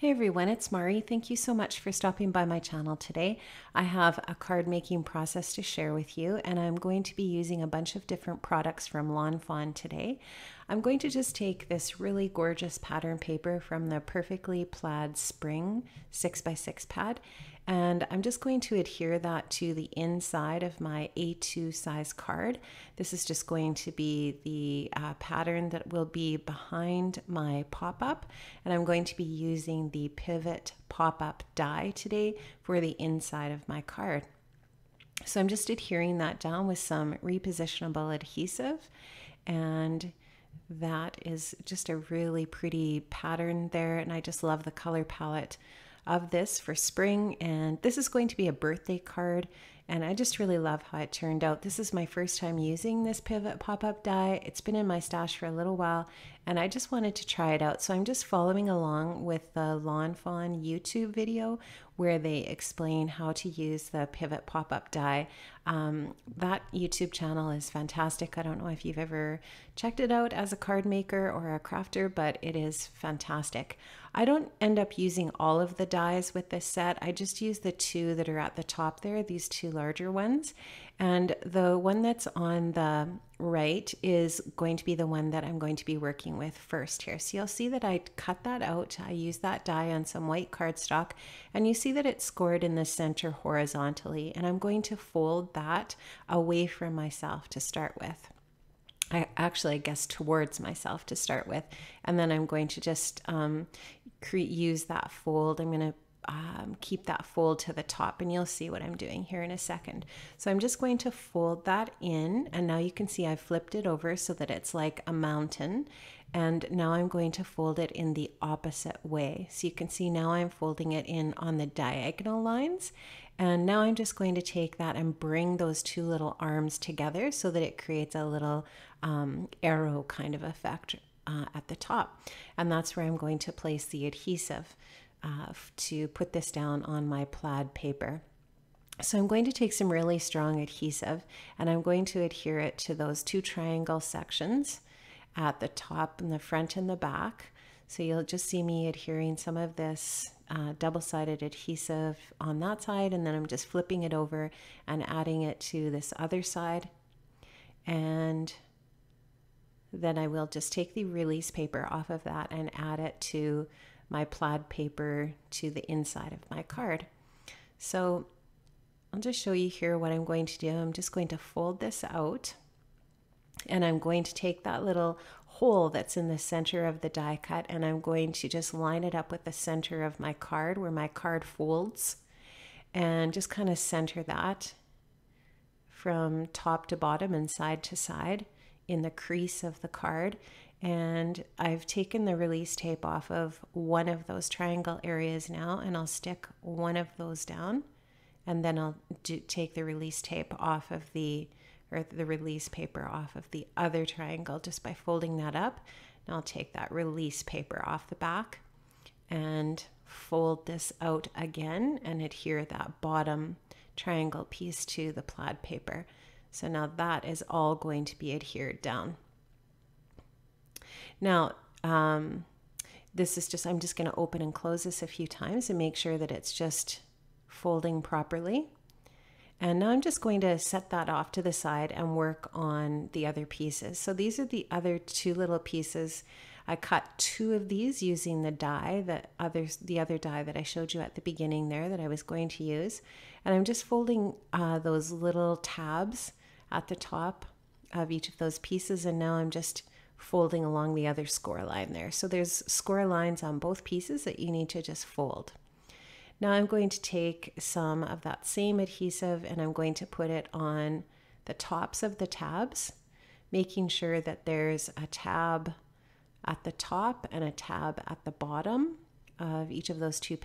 Hey everyone, it's Mari. Thank you so much for stopping by my channel today. I have a card making process to share with you, and I'm going to be using a bunch of different products from Lawn Fawn today. I'm going to just take this really gorgeous pattern paper from the Perfectly Plaid Spring 6x6 pad, and I'm just going to adhere that to the inside of my A2 size card. This is just going to be the pattern that will be behind my pop-up, and I'm going to be using the pivot pop-up die today for the inside of my card. So I'm just adhering that down with some repositionable adhesive, and that is just a really pretty pattern there, and I just love the color palette of this for spring. And this is going to be a birthday card, and I just really love how it turned out. This is my first time using this pivot pop-up die. It's been in my stash for a little while, and I just wanted to try it out. So I'm just following along with the Lawn Fawn YouTube video where they explain how to use the pivot pop-up die. That YouTube channel is fantastic. I don't know if you've ever checked it out as a card maker or a crafter, but it is fantastic. I don't end up using all of the dies with this set. I just use the two that are at the top there, these two larger ones. And the one that's on the right is going to be the one that I'm going to be working with first here. So you'll see that I cut that out. I use that die on some white cardstock, and you see that it's scored in the center horizontally, and I'm going to fold that away from myself to start with. I guess towards myself to start with, and then I'm going to just use that fold. I'm going to keep that fold to the top, and you'll see what I'm doing here in a second. So I'm just going to fold that in, and now you can see I've flipped it over so that it's like a mountain, and now I'm going to fold it in the opposite way. So you can see now I'm folding it in on the diagonal lines, and now I'm just going to take that and bring those two little arms together so that it creates a little arrow kind of effect at the top, and that's where I'm going to place the adhesive to put this down on my plaid paper. So I'm going to take some really strong adhesive, and I'm going to adhere it to those two triangle sections at the top and the front and the back. So you'll just see me adhering some of this double-sided adhesive on that side, and then I'm just flipping it over and adding it to this other side. And then I will just take the release paper off of that and add it to my plaid paper to the inside of my card. So I'll just show you here what I'm going to do. I'm just going to fold this out, and I'm going to take that little hole that's in the center of the die cut, and I'm going to just line it up with the center of my card where my card folds, and just kind of center that from top to bottom and side to side in the crease of the card. And I've taken the release tape off of one of those triangle areas now, and I'll stick one of those down, and then I'll take the release tape off of the release paper off of the other triangle just by folding that up. And I'll take that release paper off the back and fold this out again and adhere that bottom triangle piece to the plaid paper. So now that is all going to be adhered down. Now, this is just, I'm just going to open and close this a few times and make sure that it's just folding properly. And now I'm just going to set that off to the side and work on the other pieces. So these are the other two little pieces. I cut two of these using the die, the other die that I showed you at the beginning there that I was going to use. And I'm just folding those little tabs at the top of each of those pieces, and now I'm just folding along the other score line there. So there's score lines on both pieces that you need to just fold. Now I'm going to take some of that same adhesive, and I'm going to put it on the tops of the tabs, making sure that there's a tab at the top and a tab at the bottom of each of those two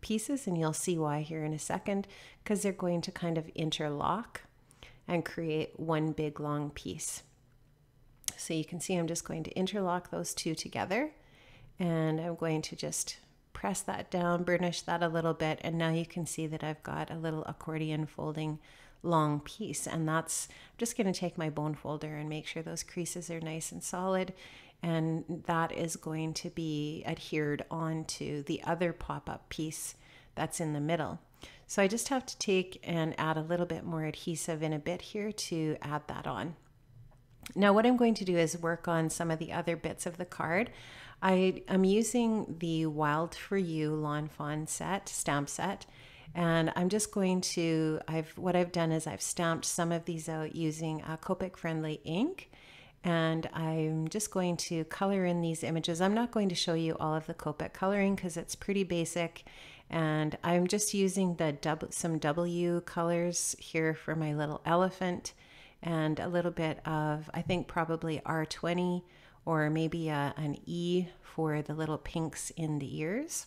pieces, and you'll see why here in a second, because they're going to kind of interlock and create one big long piece. So you can see I'm just going to interlock those two together, and I'm going to just press that down, burnish that a little bit, and now you can see that I've got a little accordion folding long piece. And that's, I'm just going to take my bone folder and make sure those creases are nice and solid, and that is going to be adhered onto the other pop-up piece that's in the middle. So I just have to take and add a little bit more adhesive in a bit here to add that on. Now what I'm going to do is work on some of the other bits of the card. I am using the Wild For You Lawn Fawn stamp set, and I'm just going to, what I've done is I've stamped some of these out using a Copic friendly ink, and I'm just going to color in these images. I'm not going to show you all of the Copic coloring because it's pretty basic, and I'm just using some W colors here for my little elephant, and a little bit of, I think probably R20 or maybe an E for the little pinks in the ears.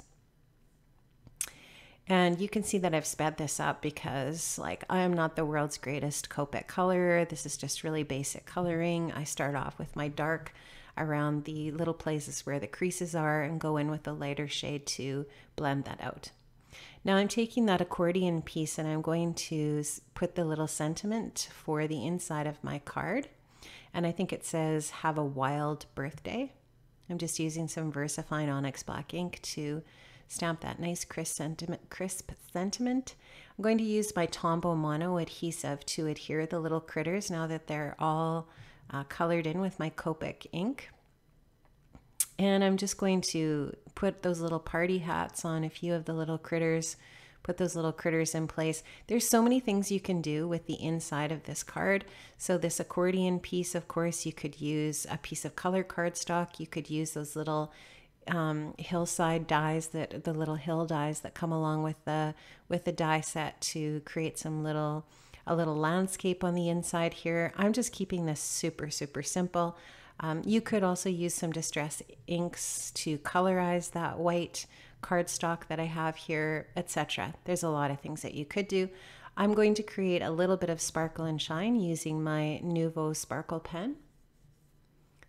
And you can see that I've sped this up because like I am not the world's greatest Copic colorer. This is just really basic coloring. I start off with my dark around the little places where the creases are and go in with a lighter shade to blend that out. Now I'm taking that accordion piece and I'm going to put the little sentiment for the inside of my card. And I think it says, "Have a wild birthday." I'm just using some VersaFine Onyx black ink to stamp that nice crisp sentiment. I'm going to use my Tombow Mono adhesive to adhere the little critters now that they're all colored in with my Copic ink. And I'm just going to put those little party hats on a few of the little critters, put those little critters in place. There's so many things you can do with the inside of this card. So this accordion piece, of course, you could use a piece of color cardstock. You could use those little hillside dies, the little hill dies that come along with the die set to create a little landscape on the inside here. I'm just keeping this super, super simple. You could also use some distress inks to colorize that white cardstock that I have here, etc. There's a lot of things that you could do. I'm going to create a little bit of sparkle and shine using my Nuvo sparkle pen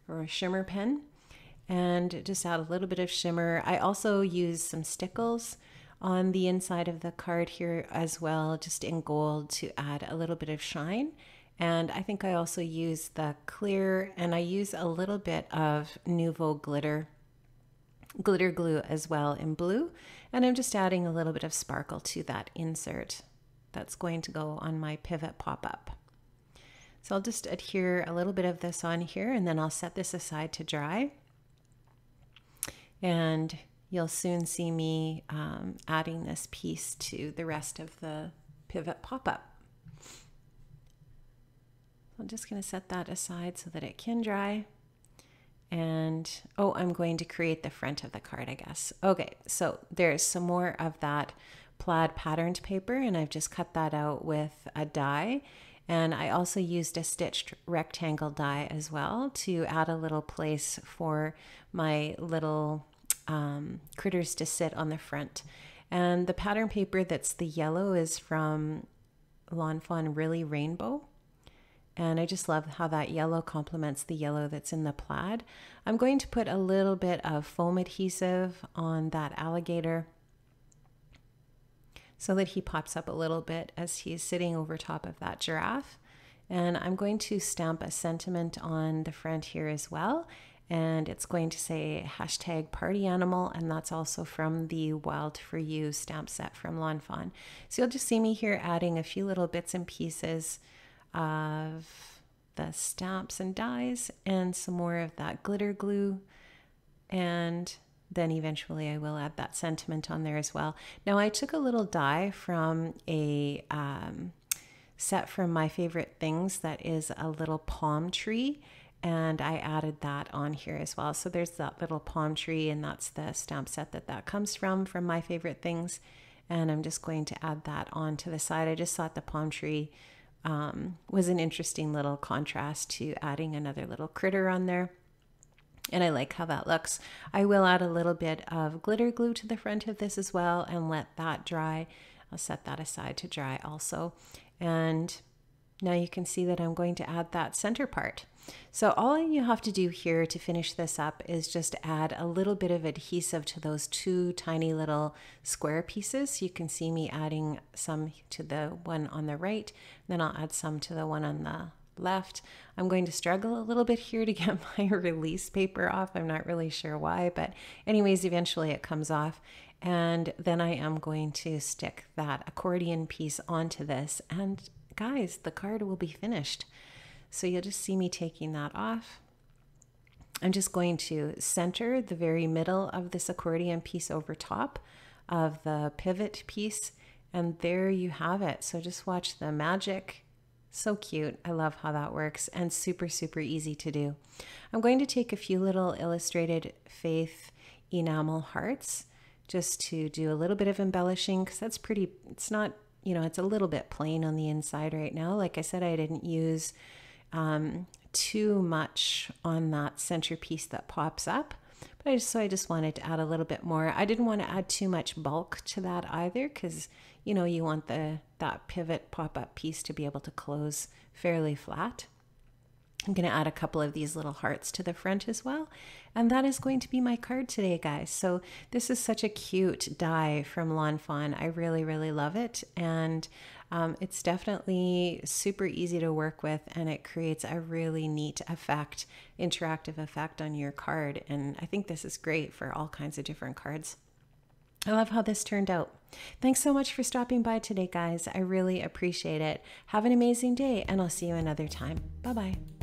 or a shimmer pen, and just add a little bit of shimmer. I also use some stickles on the inside of the card here as well, just in gold, to add a little bit of shine. And I think I also use the clear, and I use a little bit of Nuvo glitter glue as well in blue. And I'm just adding a little bit of sparkle to that insert that's going to go on my pivot pop-up. So I'll just adhere a little bit of this on here, and then I'll set this aside to dry. And you'll soon see me adding this piece to the rest of the pivot pop-up. I'm just going to set that aside so that it can dry. And, oh, I'm going to create the front of the card, I guess. Okay, so there's some more of that plaid patterned paper, and I've just cut that out with a die. And I also used a stitched rectangle die as well to add a little place for my little critters to sit on the front. And the pattern paper that's the yellow is from Lawn Fawn Really Rainbow. And I just love how that yellow complements the yellow that's in the plaid. I'm going to put a little bit of foam adhesive on that alligator so that he pops up a little bit as he's sitting over top of that giraffe. And I'm going to stamp a sentiment on the front here as well. And it's going to say #partyanimal, and that's also from the Wild For You stamp set from Lawn Fawn. So you'll just see me here adding a few little bits and pieces of the stamps and dies and some more of that glitter glue, and then eventually I will add that sentiment on there as well. Now I took a little die from a set from My Favorite Things that is a little palm tree, and I added that on here as well. So there's that little palm tree, and that's the stamp set that comes from My Favorite Things, and I'm just going to add that on to the side. I just thought the palm tree was an interesting little contrast to adding another little critter on there, and I like how that looks. I will add a little bit of glitter glue to the front of this as well and let that dry. I'll set that aside to dry also. And now you can see that I'm going to add that center part. So all you have to do here to finish this up is just add a little bit of adhesive to those two tiny little square pieces. You can see me adding some to the one on the right, then I'll add some to the one on the left. I'm going to struggle a little bit here to get my release paper off. I'm not really sure why, but anyways, eventually it comes off. And then I am going to stick that accordion piece onto this. And guys, the card will be finished. So you'll just see me taking that off. I'm just going to center the very middle of this accordion piece over top of the pivot piece. And there you have it. So just watch the magic. So cute. I love how that works, and super, super easy to do. I'm going to take a few little illustrated faith enamel hearts just to do a little bit of embellishing, because that's pretty, it's not, you know, it's a little bit plain on the inside right now. Like I said, I didn't use too much on that centerpiece that pops up, but I just wanted to add a little bit more. I didn't want to add too much bulk to that either, because you know, you want that pivot pop-up piece to be able to close fairly flat. I'm going to add a couple of these little hearts to the front as well. And that is going to be my card today, guys. So this is such a cute die from Lawn Fawn. I really, really love it. And it's definitely super easy to work with, and it creates a really neat effect, interactive effect on your card. And I think this is great for all kinds of different cards. I love how this turned out. Thanks so much for stopping by today, guys. I really appreciate it. Have an amazing day, and I'll see you another time. Bye-bye.